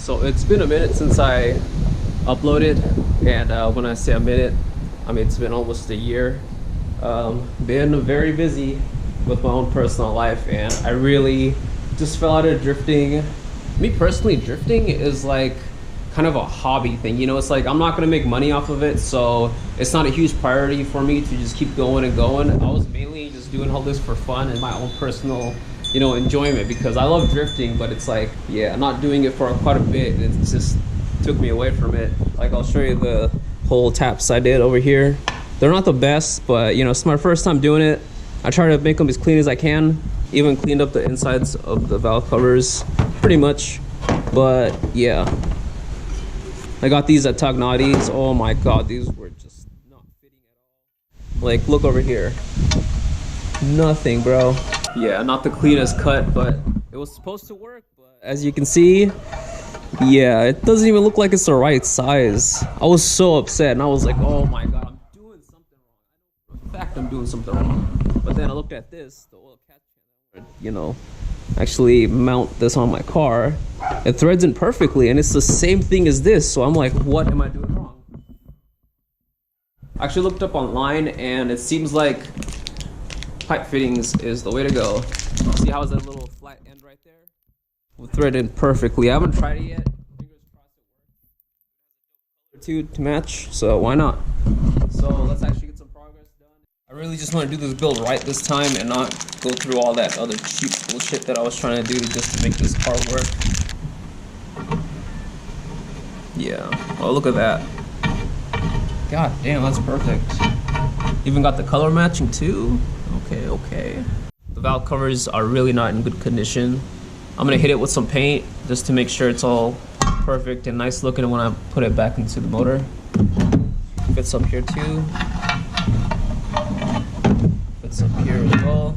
So it's been a minute since I uploaded, and when I say a minute, I mean it's been almost a year. Been very busy with my own personal life, and I really just fell out of drifting. Me personally, drifting is like kind of a hobby thing, you know. It's like I'm not gonna make money off of it, so it's not a huge priority for me to just keep going and going. I was mainly just doing all this for fun and my own personal, you know, enjoyment, because I love drifting, but it's like, yeah, I'm not doing it for quite a bit, and it just took me away from it. Like, I'll show you the whole taps I did over here. They're not the best, but you know, it's my first time doing it. I try to make them as clean as I can, even cleaned up the insides of the valve covers pretty much. But yeah, I got these at Tognotti's. Oh my god, these were just not fitting at all. Like, look over here, nothing, bro. Yeah, not the cleanest cut, but it was supposed to work. But as you can see, yeah, it doesn't even look like it's the right size. I was so upset, and I was like, oh my god, I'm doing something wrong. In fact, I'm doing something wrong. But then I looked at this, the oil catch can, you know, actually mount this on my car. It threads in perfectly, and it's the same thing as this. So I'm like, what am I doing wrong? I actually looked up online, and it seems like pipe fittings is the way to go. See how is that little flat end right there? Will thread in perfectly. I haven't tried it yet. Fingers crossed it works. To match, so why not? So let's actually get some progress done. I really just want to do this build right this time and not go through all that other cheap bullshit that I was trying to do just to make this car work. Yeah. Oh, look at that. God damn, that's perfect. Even got the color matching too. Okay. The valve covers are really not in good condition. I'm gonna hit it with some paint just to make sure it's all perfect and nice looking when I put it back into the motor. Fits up here too. Fits up here as well.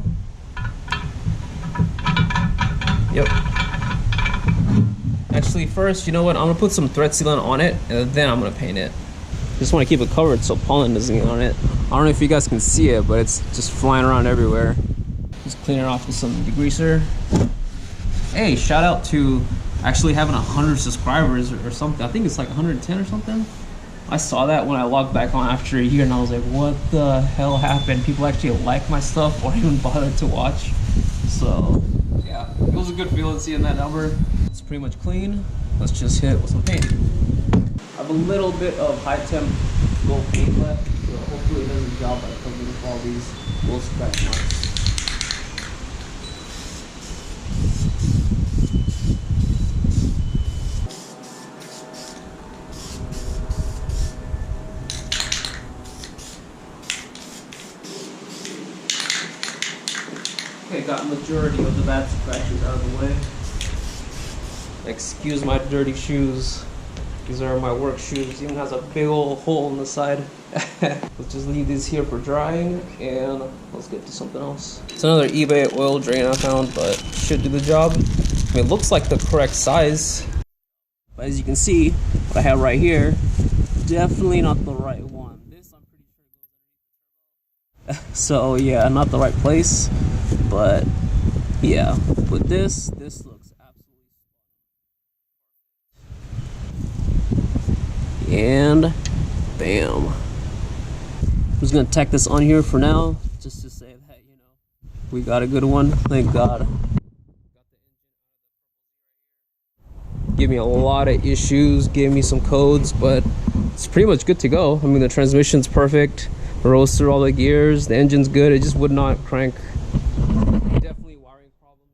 Yep. Actually, first, you know what? I'm gonna put some thread sealant on it, and then I'm gonna paint it. Just want to keep it covered so pollen doesn't get on it. I don't know if you guys can see it, but it's just flying around everywhere. Just clean it off with some degreaser. Hey, shout out to actually having 100 subscribers or something. I think it's like 110 or something. I saw that when I logged back on after a year, and I was like, what the hell happened? People actually like my stuff or even bothered to watch. So yeah, it was a good feeling seeing that number. It's pretty much clean. Let's just hit it with some paint. I have a little bit of high temp gold paint left, so hopefully it does the job by covering up all these little scratch marks. Okay, got majority of the bad scratches out of the way. Excuse my dirty shoes. These are my work shoes. Even has a big old hole in the side. Let's just leave these here for drying, and let's get to something else. It's another eBay oil drain I found, but should do the job. I mean, it looks like the correct size, but as you can see, what I have right here, definitely not the right one. This I'm pretty sure. So yeah, not the right place, but yeah, with this looks absolutely. And bam. I'm just gonna tack this on here for now, just to say that, you know, we got a good one, thank God. Give me a lot of issues, gave me some codes, but it's pretty much good to go. I mean, the transmission's perfect, it rolls through all the gears, the engine's good, it just would not crank. Definitely wiring problems,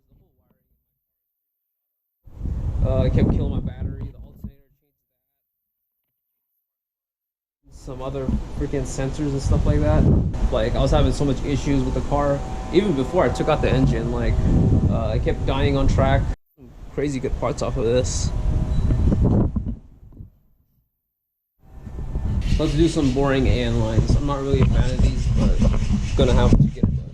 the whole wiring. I kept killing my battery, the alternator changed that. Some other freaking sensors and stuff like that. Like, I was having so much issues with the car, even before I took out the engine. Like, I kept dying on track. Some crazy good parts off of this. Let's do some boring AN lines. I'm not really a fan of these, but gonna have to get it done.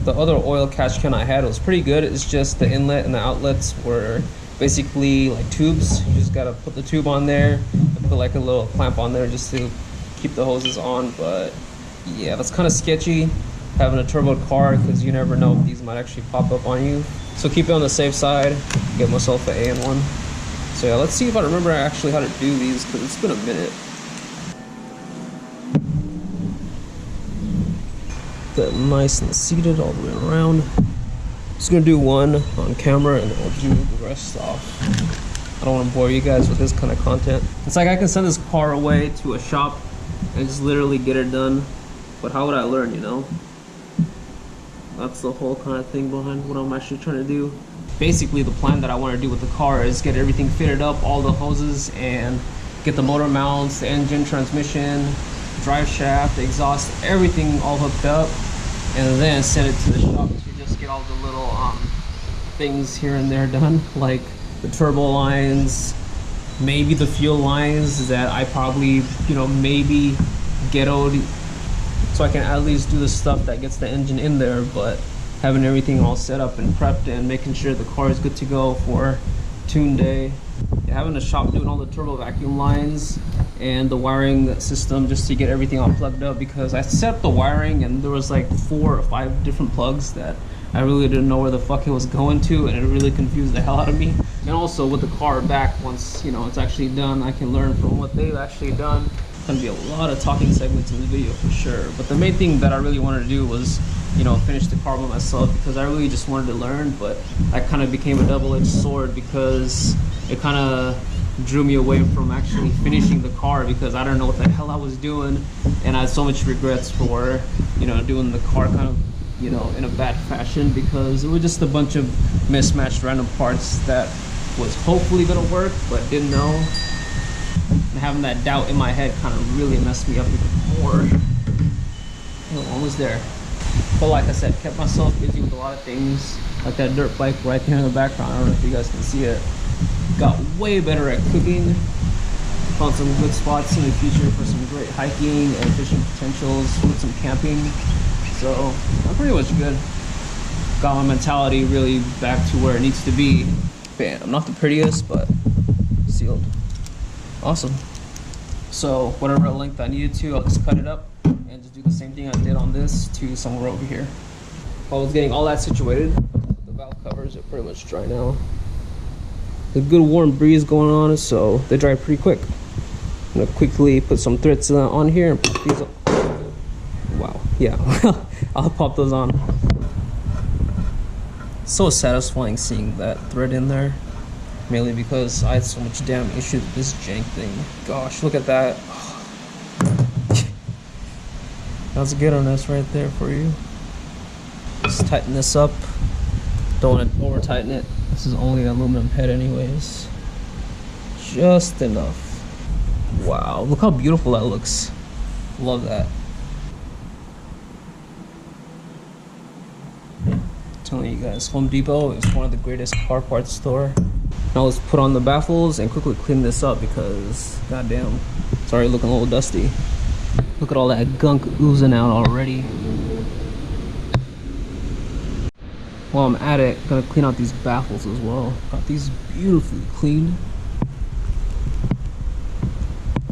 The other oil catch can I had was pretty good. It's just the inlet and the outlets were basically like tubes. You just gotta put the tube on there and put like a little clamp on there just to keep the hoses on. But yeah, that's kind of sketchy having a turbo car, because you never know if these might actually pop up on you. So keep it on the safe side. Get myself an AN one. So yeah, let's see if I remember actually how to do these, because it's been a minute. Get nice and seated all the way around. Just gonna do one on camera and then I'll do the rest off. I don't want to bore you guys with this kind of content. It's like I can send this car away to a shop and just literally get it done, but how would I learn, you know? That's the whole kind of thing behind what I'm actually trying to do. Basically, the plan that I want to do with the car is get everything fitted up, all the hoses, and get the motor mounts, the engine, transmission, drive shaft, exhaust, everything all hooked up, and then send it to the shop to just get all the little things here and there done, like the turbo lines, maybe the fuel lines that I probably, you know, maybe ghettoed, so I can at least do the stuff that gets the engine in there, but having everything all set up and prepped and making sure the car is good to go for tune day. Having the shop doing all the turbo vacuum lines and the wiring system just to get everything all plugged up, because I set up the wiring and there was like 4 or 5 different plugs that I really didn't know where the fuck it was going to, and it really confused the hell out of me. And also with the car back, once you know it's actually done, I can learn from what they've actually done. Gonna be a lot of talking segments in the video for sure, but the main thing that I really wanted to do was, you know, finish the car by myself, because I really just wanted to learn. But that kind of became a double-edged sword, because it kind of drew me away from actually finishing the car, because I don't know what the hell I was doing, and I had so much regrets for, you know, doing the car kind of, you know, in a bad fashion, because it was just a bunch of mismatched random parts that was hopefully gonna work but didn't know. And having that doubt in my head kind of really messed me up even more. Oh, almost there. But like I said, kept myself busy with a lot of things, like that dirt bike right there in the background. I don't know if you guys can see it. Got way better at cooking. Found some good spots in the future for some great hiking and fishing potentials with some camping. So I'm pretty much good. Got my mentality really back to where it needs to be. Bam, I'm not the prettiest, but sealed. Awesome. So whatever length I needed to, I'll just cut it up and just do the same thing I did on this to somewhere over here. While I was getting all that situated, the valve covers are pretty much dry now. A good warm breeze going on, so they dry pretty quick. I'm gonna quickly put some threads on here and pop these up. Wow, yeah, I'll pop those on. So satisfying seeing that thread in there. Mainly because I had so much damn issue with this jank thing. Gosh, look at that. That's a good on this right there for you. Just tighten this up. Don't want to over tighten it. This is only an aluminum head anyways. Just enough. Wow, look how beautiful that looks. Love that. I'm telling you guys, Home Depot is one of the greatest car parts store. Now let's put on the baffles and quickly clean this up, because goddamn, it's already looking a little dusty. Look at all that gunk oozing out already. While I'm at it, gonna clean out these baffles as well. Got these beautifully cleaned.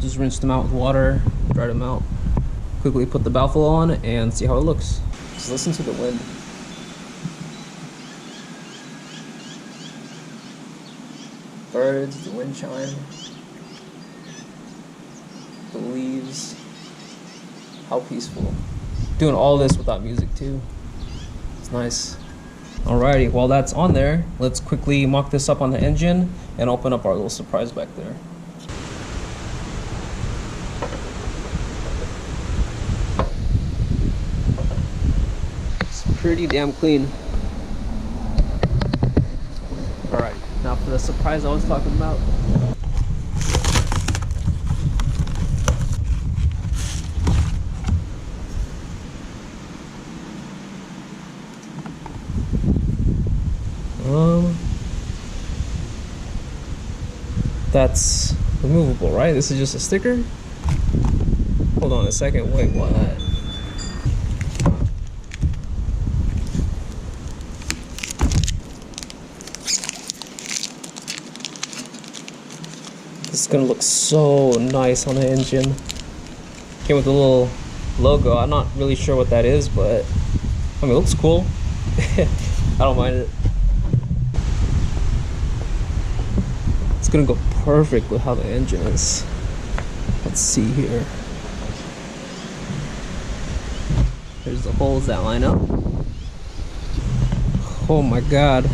Just rinsed them out with water, dried them out. Quickly put the baffle on and see how it looks. Just listen to the wind. Birds, the wind chime, the leaves. How peaceful. Doing all this without music too. It's nice. Alrighty, while that's on there, let's quickly mock this up on the engine and open up our little surprise back there. It's pretty damn clean. Alright, now for the surprise I was talking about. That's removable, right? This is just a sticker? Hold on a second, wait, what? This is gonna look so nice on the engine. Came with a little logo. I'm not really sure what that is, but I mean, it looks cool. I don't mind it. gonna go perfect with how the engine is. Let's see here. There's the holes that line up. Oh my god.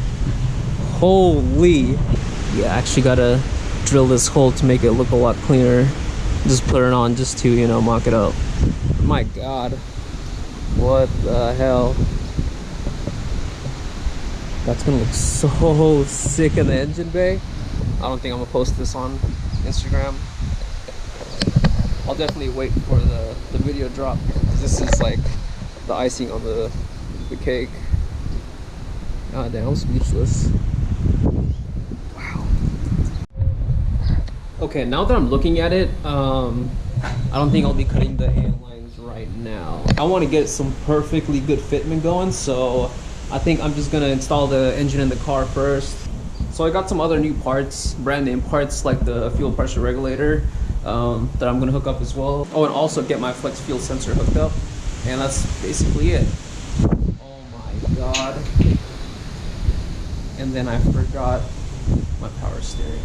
Holy. Yeah, I actually gotta drill this hole to make it look a lot cleaner. Just put it on just to, you know, mock it up. My god. What the hell? That's gonna look so sick in the engine bay. I don't think I'm gonna post this on Instagram. I'll definitely wait for the video drop, because this is like the icing on the cake. God damn, I'm speechless. Wow. Okay, now that I'm looking at it, I don't think I'll be cutting the hand lines right now. I want to get some perfectly good fitment going, so I think I'm just gonna install the engine in the car first. So I got some other new parts, brand name parts, like the fuel pressure regulator that I'm gonna hook up as well. Oh, and also get my flex fuel sensor hooked up. And that's basically it. Oh my god. And then I forgot my power steering.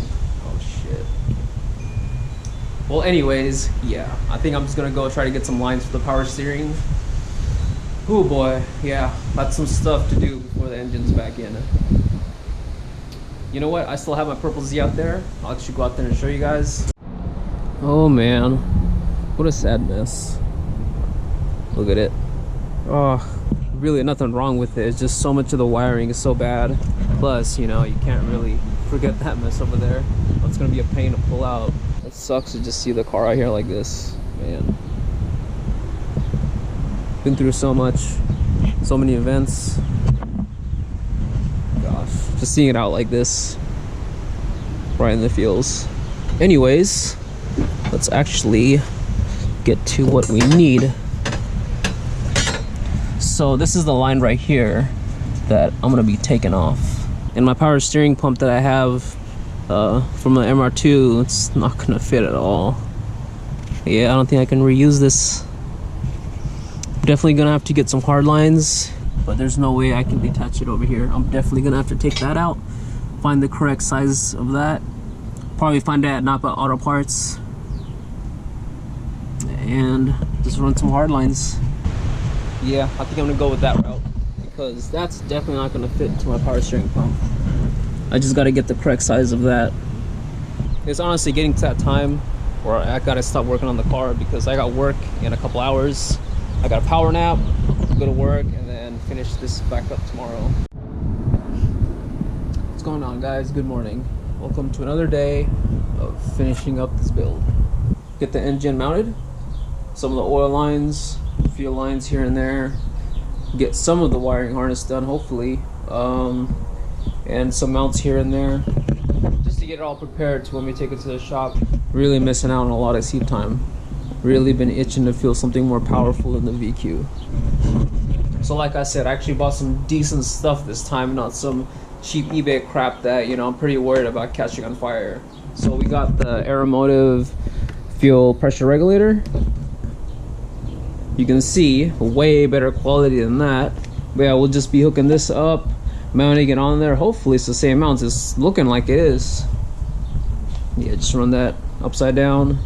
Oh shit. Well, anyways, yeah, I think I'm just gonna go try to get some lines for the power steering. Oh boy, yeah, that's some stuff to do before the engine's back in. You know what? I still have my Purple Z out there. I'll actually go out there and show you guys. Oh man, what a sad mess. Look at it. Oh, really nothing wrong with it. It's just so much of the wiring is so bad. Plus, you know, you can't really forget that mess over there. It's gonna be a pain to pull out. It sucks to just see the car out here like this, man. Been through so much, so many events. Gosh, just seeing it out like this, right in the feels. Anyways, let's actually get to what we need. So this is the line right here that I'm gonna be taking off. And my power steering pump that I have from the MR2, it's not gonna fit at all. Yeah, I don't think I can reuse this. Definitely gonna have to get some hard lines, but there's no way I can detach it over here. I'm definitely gonna have to take that out, find the correct size of that, probably find that at Napa Auto Parts, and just run some hard lines. Yeah, I think I'm gonna go with that route, because that's definitely not gonna fit into my power steering pump. I just gotta get the correct size of that. It's honestly getting to that time where I gotta stop working on the car, because I got work in a couple hours. I got a power nap, go to work, and then finish this back up tomorrow. What's going on, guys? Good morning. Welcome to another day of finishing up this build. Get the engine mounted, some of the oil lines, a few lines here and there, get some of the wiring harness done, hopefully, and some mounts here and there, just to get it all prepared to when we take it to the shop. Really missing out on a lot of seat time. Really been itching to feel something more powerful in the VQ. So like I said, I actually bought some decent stuff this time, not some cheap eBay crap that, you know, I'm pretty worried about catching on fire. So we got the Aeromotive fuel pressure regulator. You can see way better quality than that. But yeah, we'll just be hooking this up, mounting it on there. Hopefully it's the same mounts. It's looking like it is. Yeah, just run that upside down.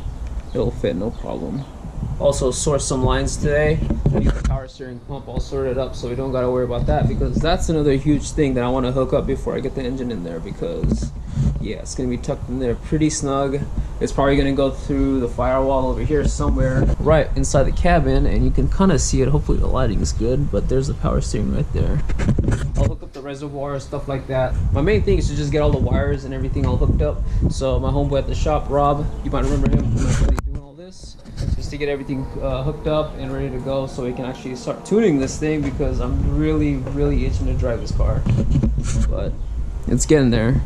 It'll fit, no problem. Also sourced some lines today. Get the power steering pump all sorted up, so we don't gotta worry about that, because that's another huge thing that I want to hook up before I get the engine in there, because yeah, it's gonna be tucked in there pretty snug. It's probably gonna go through the firewall over here somewhere right inside the cabin, and you can kind of see it. Hopefully the lighting is good, but there's the power steering right there. I'll hook up the reservoir, stuff like that. My main thing is to just get all the wires and everything all hooked up. So my homeboy at the shop, Rob, you might remember him from actually doing all this, just to get everything hooked up and ready to go, so we can actually start tuning this thing, because I'm really itching to drive this car. But it's getting there.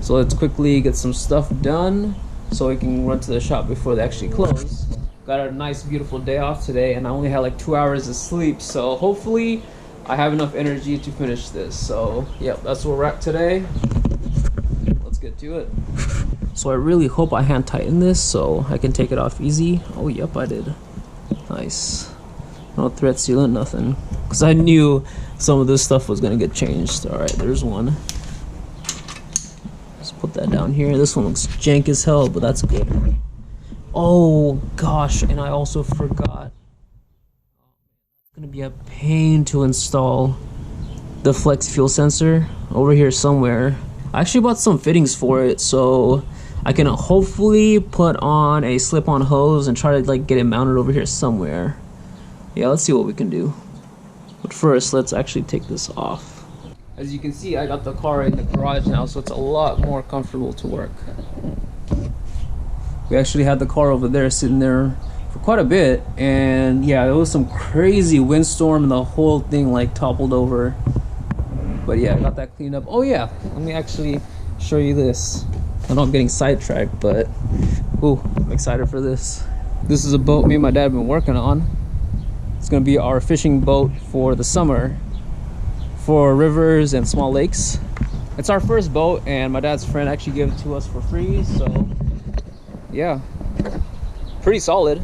So let's quickly get some stuff done so we can run to the shop before they actually close. Got a nice beautiful day off today, and I only had like 2 hours of sleep, so hopefully I have enough energy to finish this. So yeah, that's where we're at today. Let's get to it. So I really hope I hand tighten this so I can take it off easy. Oh yep, I did. Nice. No thread sealant, nothing, because I knew some of this stuff was gonna get changed. All right, there's one. Just put that down here. This one looks jank as hell, but that's good. Oh gosh, and I also forgot. It's gonna be a pain to install the flex fuel sensor over here somewhere. I actually bought some fittings for it, so I can hopefully put on a slip-on hose and try to like get it mounted over here somewhere. Yeah, let's see what we can do. But first, let's actually take this off. As you can see, I got the car in the garage now, so it's a lot more comfortable to work. We actually had the car over there sitting there for quite a bit, and yeah, there was some crazy windstorm and the whole thing like toppled over. But yeah, I got that cleaned up. Oh yeah, let me actually show you this. I know I'm getting sidetracked, but ooh, I'm excited for this. This is a boat me and my dad have been working on. It's gonna be our fishing boat for the summer for rivers and small lakes. It's our first boat, and my dad's friend actually gave it to us for free, so yeah, pretty solid.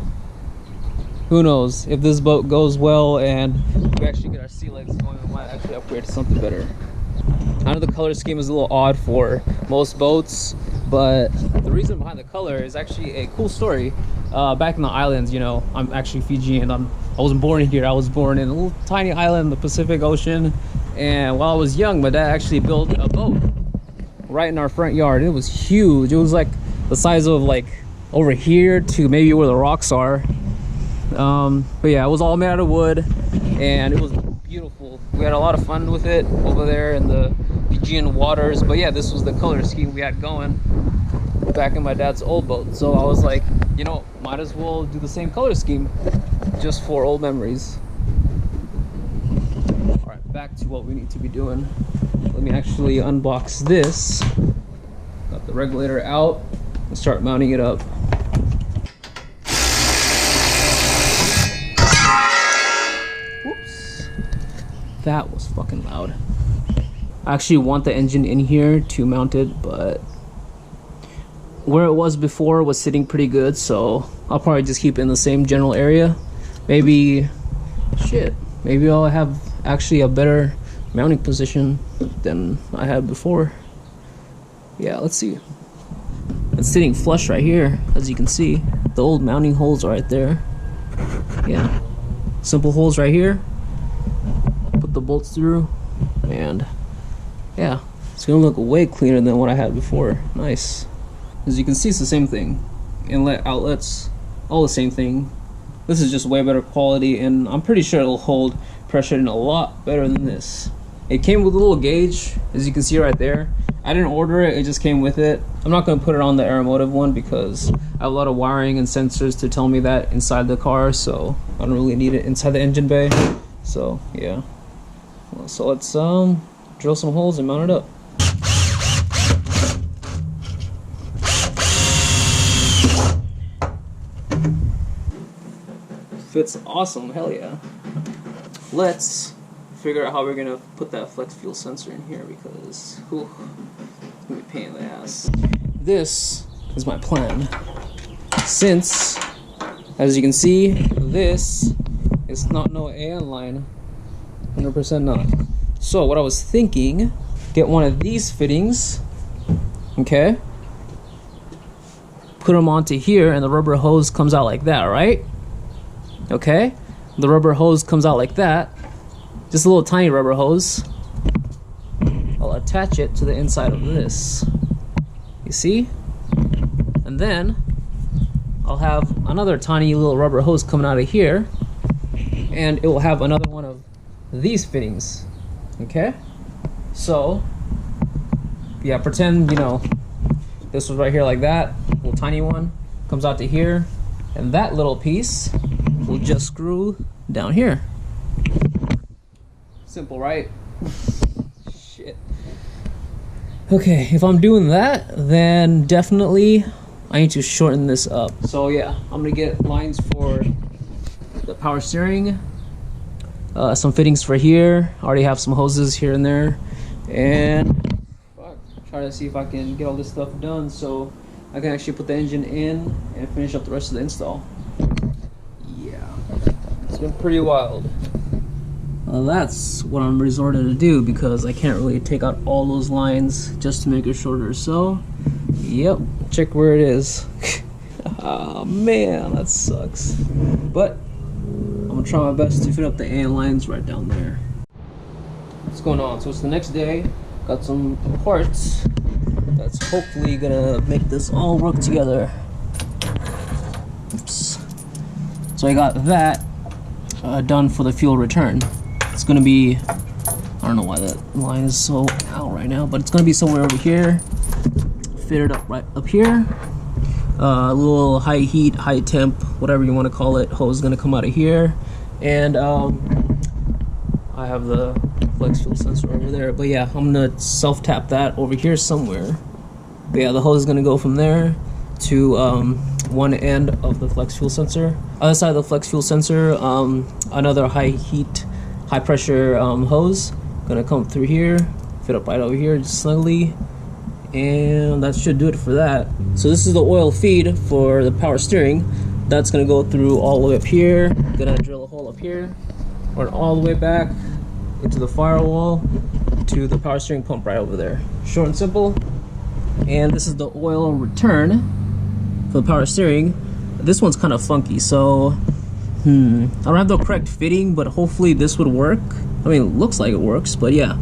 Who knows, if this boat goes well and we actually get our sea legs going, we might actually upgrade to something better. I know the color scheme is a little odd for most boats, but the reason behind the color is actually a cool story. Back in the islands, you know, I'm actually Fijian. I wasn't born here. I was born in a little tiny island in the Pacific Ocean, and while I was young, my dad actually built a boat right in our front yard. It was huge. It was like the size of like over here to maybe where the rocks are. But yeah, it was all made out of wood, and it was beautiful. We had a lot of fun with it over there in the Fijian waters. But yeah, this was the color scheme we had going back in my dad's old boat. So I was like, you know, might as well do the same color scheme just for old memories. All right, back to what we need to be doing. Let me actually unbox this. Got the regulator out and start mounting it up. That was fucking loud. I actually want the engine in here to mount it, but where it was before was sitting pretty good, so I'll probably just keep it in the same general area. Maybe I'll have actually a better mounting position than I had before. Yeah, let's see. It's sitting flush right here, as you can see. The old mounting holes are right there. Yeah, simple holes right here. Put the bolts through, and yeah, it's gonna look way cleaner than what I had before. Nice. As you can see, it's the same thing. Inlet, outlets, all the same thing. This is just way better quality, and I'm pretty sure it'll hold pressure in a lot better than this. It came with a little gauge, as you can see right there. I didn't order it, it just came with it. I'm not gonna put it on the Aeromotive one because I have a lot of wiring and sensors to tell me that inside the car, so I don't really need it inside the engine bay. So yeah. So let's drill some holes and mount it up. Fits awesome, hell yeah. Let's figure out how we're gonna put that flex fuel sensor in here, because whew, it's gonna be a pain in the ass. This is my plan. Since, as you can see, this is not no AN line. 100% not. So what I was thinking, get one of these fittings, okay, put them onto here, and the rubber hose comes out like that, right? Okay, the rubber hose comes out like that, just a little tiny rubber hose. I'll attach it to the inside of this, you see, and then I'll have another tiny little rubber hose coming out of here, and it will have another one of these fittings. Okay, so yeah, pretend, you know, this was right here like that, little tiny one comes out to here, and that little piece will just screw down here. Simple, right? Shit. Okay, if I'm doing that, then definitely I need to shorten this up. So yeah, I'm gonna get lines for the power steering, some fittings for here. I already have some hoses here and there, and try to see if I can get all this stuff done so I can actually put the engine in and finish up the rest of the install. Yeah, it's been pretty wild. Well, that's what I'm resorting to do, because I can't really take out all those lines just to make it shorter. So Yep, check where it is. Oh man, that sucks. But I'm gonna try my best to fit up the AN lines right down there. What's going on? So it's the next day. Got some parts that's hopefully gonna make this all work together. Oops. So I got that done for the fuel return. It's gonna be, I don't know why that line is so out right now, but it's gonna be somewhere over here. Fitted up right up here. A little high heat, high temp, whatever you want to call it, hose is gonna come out of here, and I have the flex fuel sensor over there. But yeah, I'm gonna self tap that over here somewhere. But yeah, the hose is gonna go from there to one end of the flex fuel sensor. Other side of the flex fuel sensor, another high heat, high pressure hose gonna come through here, fit up right over here just snugly. And that should do it for that. So this is the oil feed for the power steering. That's gonna go through all the way up here. Gonna drill a hole up here, run all the way back into the firewall to the power steering pump right over there. Short and simple. And this is the oil return for the power steering. This one's kind of funky, so I don't have the correct fitting, but hopefully this would work. I mean, it looks like it works, but yeah.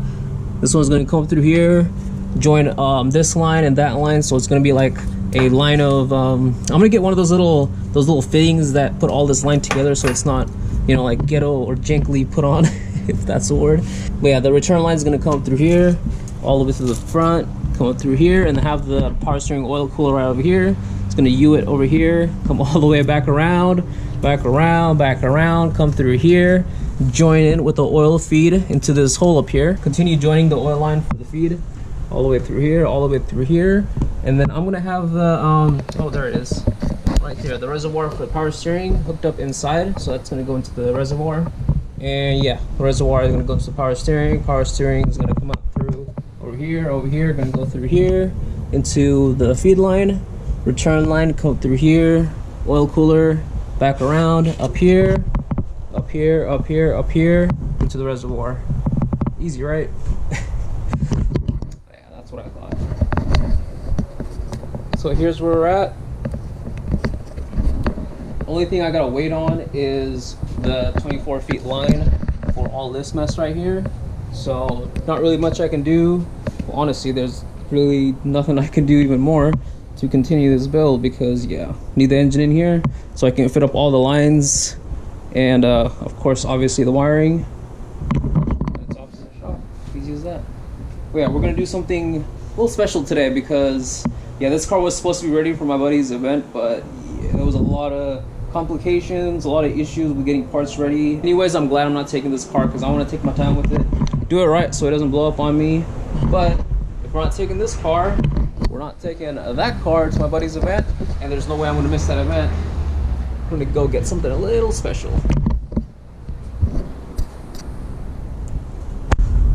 This one's gonna come through here, join this line and that line, so it's gonna be like a line of I'm gonna get one of those little fittings that put all this line together, so it's not, you know, like ghetto or jankily put on, if that's a word. But yeah, the return line is gonna come through here, all the way to the front, come up through here, and have the power steering oil cooler right over here. It's gonna U it over here, come all the way back around, back around, come through here, join in with the oil feed into this hole up here. Continue joining the oil line for the feed all the way through here, all the way through here, and then I'm gonna have the oh, there it is, right there, the reservoir for the power steering hooked up inside, so that's gonna go into the reservoir. And yeah, the reservoir is gonna go into the power steering. Power steering is gonna come out through over here, gonna go through here into the feed line. Return line come through here, oil cooler back around, up here, up here, up here, up here, into the reservoir. Easy, right? What I thought. So here's where we're at. Only thing I gotta wait on is the 24 feet line for all this mess right here. So not really much I can do. Well, honestly, there's really nothing I can do even more to continue this build, because yeah, need the engine in here so I can fit up all the lines, and of course obviously the wiring. It's opposite shop, easy as that. But yeah, we're gonna do something a little special today, because yeah, this car was supposed to be ready for my buddy's event, but yeah, there was a lot of complications, a lot of issues with getting parts ready. Anyways, I'm glad I'm not taking this car, because I want to take my time with it, do it right so it doesn't blow up on me. But if we're not taking this car, we're not taking that car to my buddy's event, and there's no way I'm gonna miss that event. I'm gonna go get something a little special.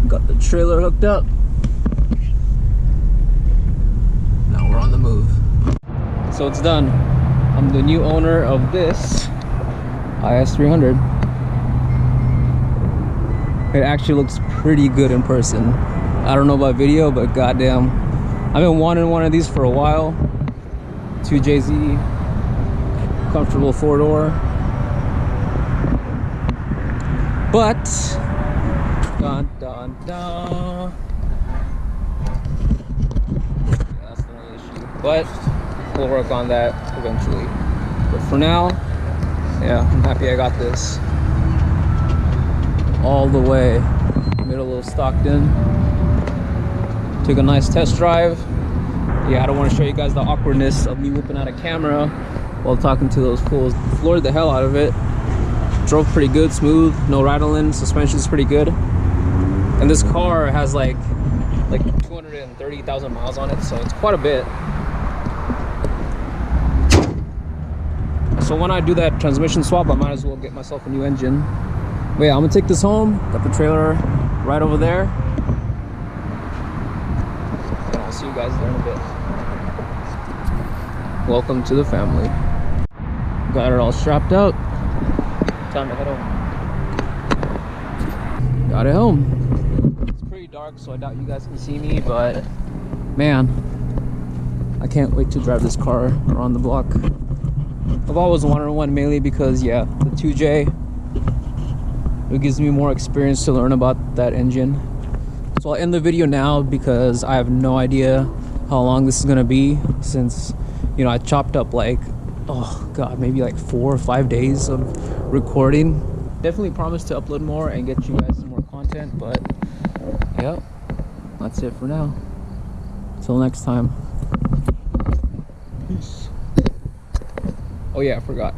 Got the trailer hooked up. Now we're on the move. So it's done. I'm the new owner of this IS300. It actually looks pretty good in person. I don't know about video, but goddamn, I've been wanting one of these for a while. 2JZ, comfortable 4-door. But dun dun dun. Yeah, that's the only issue. But we'll work on that eventually. But for now, yeah, I'm happy I got this. All the way middle of Stockton. Took a nice test drive. Yeah, I don't want to show you guys the awkwardness of me whipping out a camera while talking to those fools. Floored the hell out of it. Drove pretty good, smooth, no rattling. Suspension's pretty good. And this car has like 230,000 miles on it, so it's quite a bit. So when I do that transmission swap, I might as well get myself a new engine. But yeah, I'm gonna take this home. Got the trailer right over there. And I'll see you guys there in a bit. Welcome to the family. Got it all strapped out. Time to head home. Got it home. It's pretty dark, so I doubt you guys can see me, but man, I can't wait to drive this car around the block. I've always wanted one, mainly because, yeah, the 2J, it gives me more experience to learn about that engine. So I'll end the video now because I have no idea how long this is gonna be, since, you know, I chopped up like, oh god, maybe like 4 or 5 days of recording. Definitely promise to upload more and get you guys some more content, but yep, that's it for now. Till next time. Peace. Oh yeah, I forgot.